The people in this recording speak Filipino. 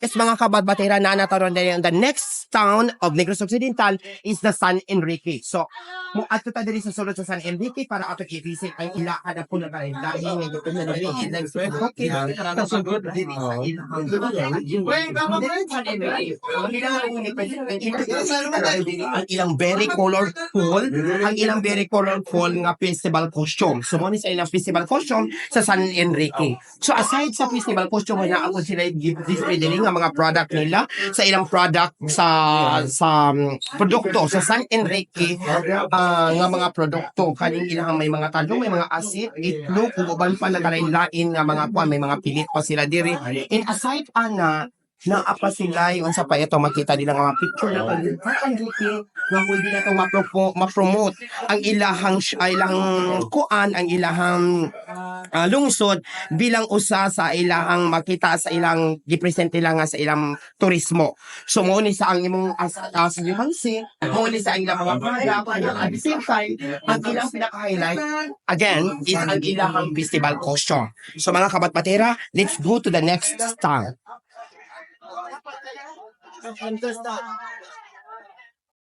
Yes, mga kabatbatera na nataron din the next town of Negros Occidental is the San Enrique. So, mo ato ta diri sa sulod sa San Enrique para ato i-visit ang ila kada po na kayo. Dahil nga dito na diri like okay. So good diri sa ilang. Ang ilang very colorful, nga festival costume. So mo ni sa ilang festival costume sa San Enrique. So aside sa festival costume na ako sila display diri nga mga product nila sa ilang product sa produkto sa San Enrique nga mga produkto kaning ilang may mga talong, may mga asin, itlog, ug uban pa nagalain-lain nga mga kuan, may mga pilit pa sila diri. And aside ana naapa sila yung sa pa ito makita nila nga mga picture na San Enrique nga pwede na itong ma-promote ang ilahang kuan, ang ilahang lungsod bilang usa sa ilahang makita sa ilang gipresent nila nga sa ilang turismo. So mo ni sa ang imong asilihansi, mo ni sa ilang mga product, at the same time ang ilang pinaka-highlight again is ang ilahang festival costume. So mga kabatbatera, let's go to the next town.